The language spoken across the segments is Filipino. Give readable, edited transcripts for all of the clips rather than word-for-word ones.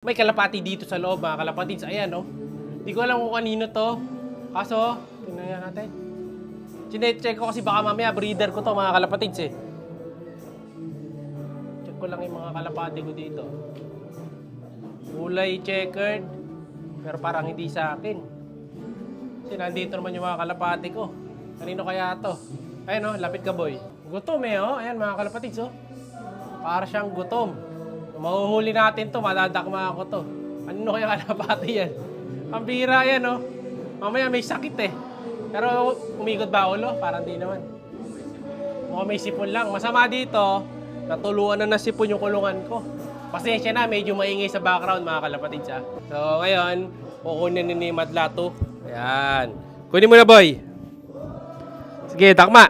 May kalapati dito sa loob, mga kalapatids. Ayan, no? Hindi ko alam kung kanino to. Kaso, tingnan natin. Chinecheck ko kasi baka mamaya breeder ko to, mga kalapatids, eh. Check ko lang yung mga kalapati ko dito. Kulay checkered. Pero parang hindi sa akin. Kasi nandito naman yung mga kalapati ko. Kanino kaya to? Ayan, no? Lapit ka, boy. Gutom, eh, oh. Ayan, mga kalapatids, oh. Para siyang gutom. Mahuhuli natin to, madadakma ako to. Ano kaya kalapati yan? Ang bira yan, no? Mamaya may sakit eh. Pero umikot ba ulo? Parang di naman. Mukhang may sipon lang. Masama dito, natuluan na sipon yung kulungan ko. Pasensya na, medyo maingay sa background, mga kalapatids, ha? So ngayon, kukunin ni Madla to. Ayan. Kunin mo na, boy. Sige, takma.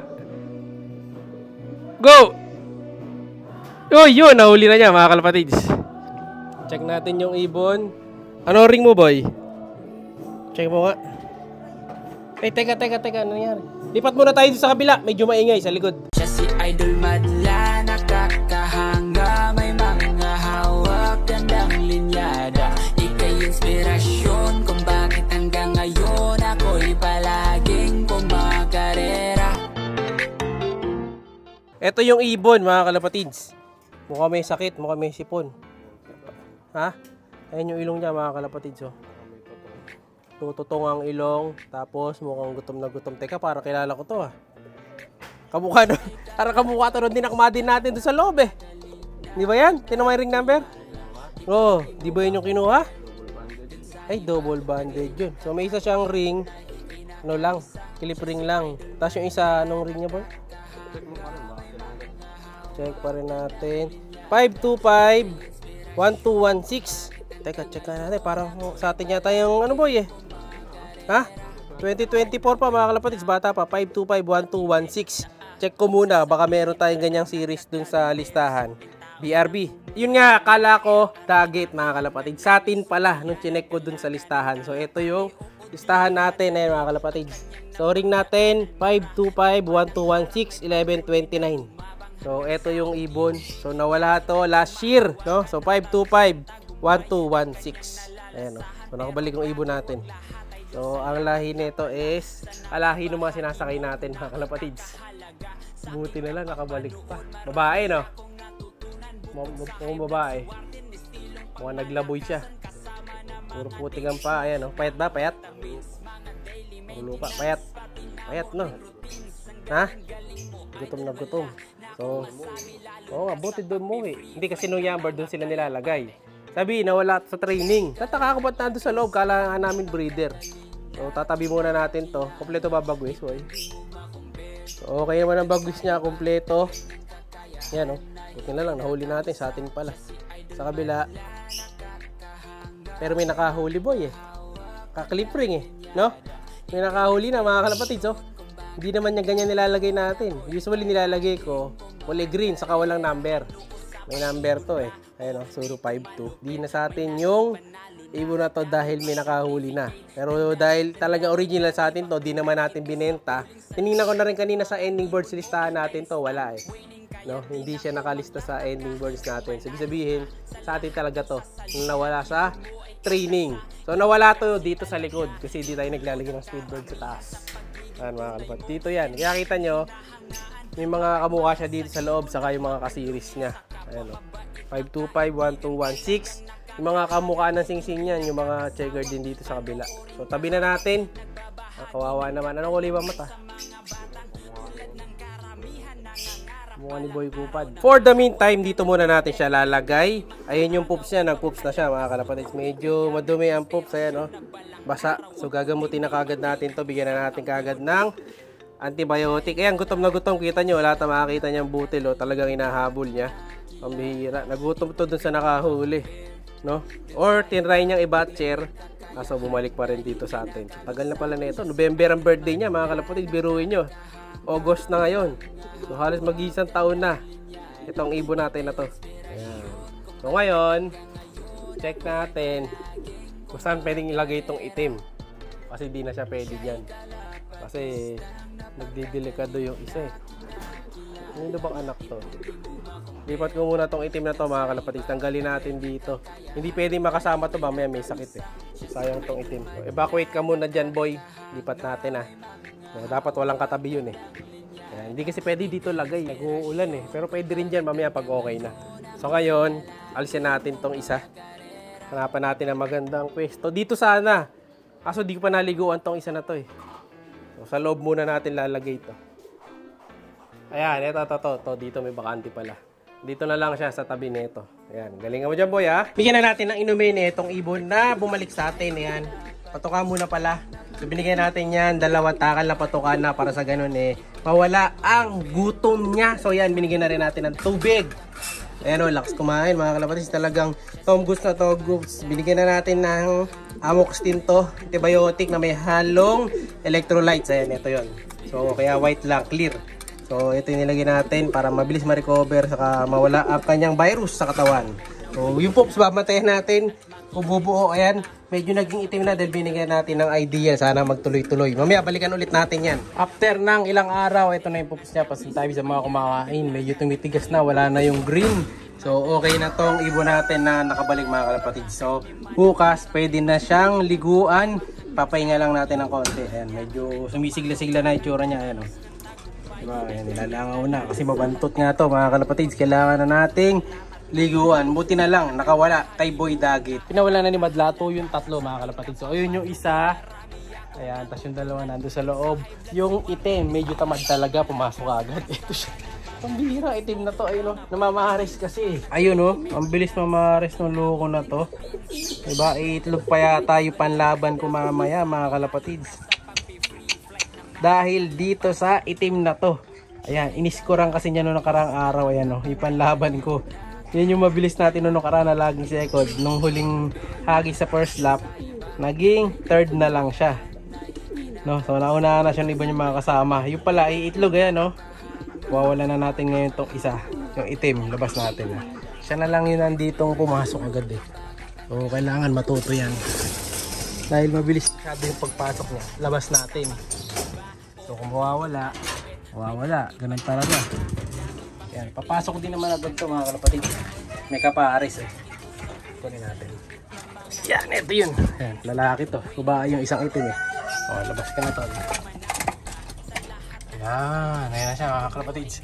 Go! Oh, yun, nahuli na niya, mga kalapatids. Check natin yung ibon. Ano ring mo, boy? Check mo nga. Eh, teka, ano nangyari? Lipat muna tayo sa kabila. Medyo maingay sa likod. Siya si Idol Madla, nakakahanga. May mga hawak, gandang linyada. Ika'y inspirasyon kung bakit hanggang ngayon ako'y palaging kumakarera. Ito yung ibon, mga kalapatids. Mukha may sakit, mukha may sipon. Ha? Ayan yung ilong niya, mga kalapatids, oh. Tututong ang ilong, tapos mukhang gutom na gutom. Teka, para kilala ko to, ah. Kamukha na, para kamukha to nung dinakmadin natin doon sa loob, eh. Di ba yan? Tinan mo yung ring number? Oh, di ba yun yung kinuha? Ay, double banded yun. So, may isa siyang ring, ano lang, clip ring lang. Tapos yung isa, anong ring niya, boy? Check pa rin natin. 525-1216. Teka, check na natin. Parang sa atin yata yung ano, boy, eh. Ha? 2024 pa, mga kalapatids. Bata pa. 525-1216. Check ko muna. Baka meron tayong ganyang series dun sa listahan. BRB. Yun nga, akala ko target, mga kalapatids. Sa atin pala nung chinek ko dun sa listahan. So, ito yung listahan natin, eh, mga kalapatids. So, ring natin 525-1216-1129. So, ito yung ibon. So, nawala to last year, no? So, 525-1216. Ayan, no? So, nakabalik yung ibon natin. So, ang lahi nito is alahi ng mga sinasakay natin, mga kalapatids. Buti na lang, nakabalik pa. Babae, no? Mukhang babae. Mukhang naglaboy siya. Puro puting ang pa. Ayan, no? Payat ba? Payat? Magulo pa. Payat. Payat, no? Ha? Gutom na gutom. So, oo nga, buti doon mo, eh. Hindi kasi nung yambar doon sila nilalagay. Sabi, nawala sa training. Tataka ko ba't nandun sa loob? Kala namin breeder. So, tatabi muna natin to. Kompleto ba bagwis, boy? So, okay naman ang bagwis niya. Kompleto. Yan, oh. Buti na lang, nahuli natin sa atin pala. Sa kabila. Pero may nakahuli, boy, eh. Kaklip ring, eh. No? May nakahuli na, mga kalapatids, oh. Hindi naman yung ganyan nilalagay natin. Usually nilalagay ko kulay green saka walang number. May number to, eh. Ayun, 052. Di na sa atin yung ibon na to dahil may nakahuli na. Pero dahil talaga original sa atin to, di naman natin binenta. Tinignan ko na rin kanina sa ending birds listahan natin to, wala, eh. No, hindi siya nakalista sa ending birds natin. So, sabihin, sa atin talaga to. Nawala sa training. So, nawala to dito sa likod kasi di tayo naglalagay ng speed bird sa taas. Ayan, mga kalapatids. Dito yan. Kaya kita nyo, may mga kamukha siya dito sa loob saka yung mga kasiris niya. Ayan, o. 525-1216. Yung mga kamukha ng singsing yan, yung mga checker din dito sa kabila. So, tabi na natin. Kawawa naman. Anong kulay ba mata? Mukha ni Boy Kupad. For the meantime, dito muna natin siya lalagay. Ayun yung poops niya. Nag-poops na siya, mga kalapatids. Medyo madumi ang poops. Ayan, o. Basa. So, gagamutin na kagad natin to. Bigyan na natin kagad ng antibiotic. Ayan, gutom na gutom. Kita nyo, wala tayong makakita niyang butil, o. Talagang inahabol niya. Ang bihira. Nagutom to dun sa nakahuli, no? Or, tinry niyang i-batcher. Kaso, bumalik pa rin dito sa atin. Tagal na pala nito. November ang birthday niya, mga kalapatids. Biruin nyo. August na ngayon. So, halos mag-isang taon na itong ibon natin na to. Ayan. So, ngayon, check natin kung saan pwedeng ilagay itong itim. Kasi di na siya pwede dyan. Kasi nagdidelikado yung isa, eh. Ano bang anak to? Lipat ko muna tong itim na to mga kalapatids. Tanggalin natin dito. Hindi pwedeng makasama to, mamaya may sakit eh. Sayang tong itim. So, evacuate ka muna dyan boy. Lipat natin ah. So, dapat walang katabi yun eh. Yan, hindi kasi pwede dito lagay. Nag-uulan eh. Pero pwede rin dyan mamaya pag okay na. So ngayon, alisin natin tong isa. Hanapan natin ang magandang pwesto. Dito sana. Kaso di ko pa naliguan tong isa na to eh. So, sa loob muna natin lalagay ito. Ayan, ito. Dito may bakante pala. Dito na lang siya sa tabi nito. Ayan, galingan mo dyan boy ha. Bigyan na natin ng inumin itong ibon na bumalik sa atin. Ayan, patuka muna pala. So binigyan natin yan, 2 takal na patuka na para sa ganun eh mawala ang gutom niya. So yan, binigyan na rin natin ng tubig. Ayan o, lakas kumain mga kalapatids. Talagang Tom Goose na to Goose. Binigyan na natin ng Amoxicillin to, antibiotic na may halong electrolytes. Ayan, ito yon. So kaya white lang, clear. So ito yung nilagay natin para mabilis ma-recover saka mawala ang kanyang virus sa katawan. So yung pops babantayan natin kung bubuo. Ayan, medyo naging itim na dahil binigyan natin ng idea. Sana magtuloy-tuloy. Mamaya balikan ulit natin yan. After ng ilang araw, ito na yung pops niya. Pasin tayo sa mga kumakain. Medyo tumitigas na, wala na yung green. So okay na tong ibon natin na nakabalik mga kalapatids. So bukas pwede na siyang liguan. Papahinga lang natin ng konti. Ayan, medyo sumisigla-sigla na yung tsura niya. Ayan o. Diba? Ayan, nilalangaw na kasi mabantot nga to mga kalapatids. Kailangan na nating liguan. Buti na lang nakawala kay Boy Dagit. Pinawala na ni Madlato yung 3 mga kalapatids. So ayun yung isa. Ayan, tapos yung 2 nando sa loob. Yung itim medyo tamad talaga, pumasok agad. Ito siya. Pambihira itim na to. Ayun o, namamahares kasi. Ayun o, ang bilis mamahares ng loko na to. Diba, itlog pa yata yung panlaban ko mamaya mga kalapatids. Dahil dito sa itim na to. Ayan, iniskuran kasi niya noong nakarang araw. Ayan o, ipanlaban ko. Yan yung mabilis natin noong nakarang na laging second. Nung huling hagi sa first lap, naging third na lang siya. No, so nauna na siya ng iba yung mga kasama. Yung pala, iitlog ayan no. Wawala na natin ngayon tong isa. Yung itim, labas natin. Siya na lang yun nanditong pumasok agad eh. So kailangan matuto yan. Dahil mabilis masyado yung pagpasok niya, labas natin. So kung mawawala, ganun talaga. Yan, papasok din naman agad ito mga kalapatid. May kapaaris eh. Kunin natin. Yan, ito yun. Yan, lalaki to. Babae yung isang itim eh. O, labas ka na to. Yan, ayan na siya mga kalapatids.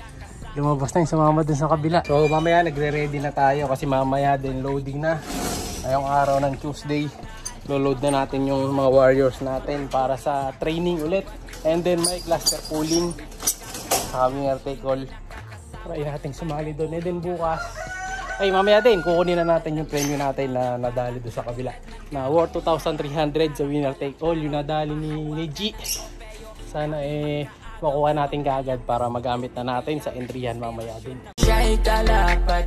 Lumabas na yung sumama dun sa kabila. So mamaya nagre-ready na tayo kasi mamaya din loading na. Ngayong araw ng Tuesday. Lo-load na natin yung mga warriors natin para sa training ulit. And then may cluster pooling sa winner take all. Try natin sumali doon. And then bukas, ay mamaya din, kukunin na natin yung premium natin na nadali doon sa kabila. Na worth 2,300 sa winner take all. Yung nadali ni G. Sana makuha natin kaagad para magamit na natin sa Endrian mamaya din. Siya'y kalapat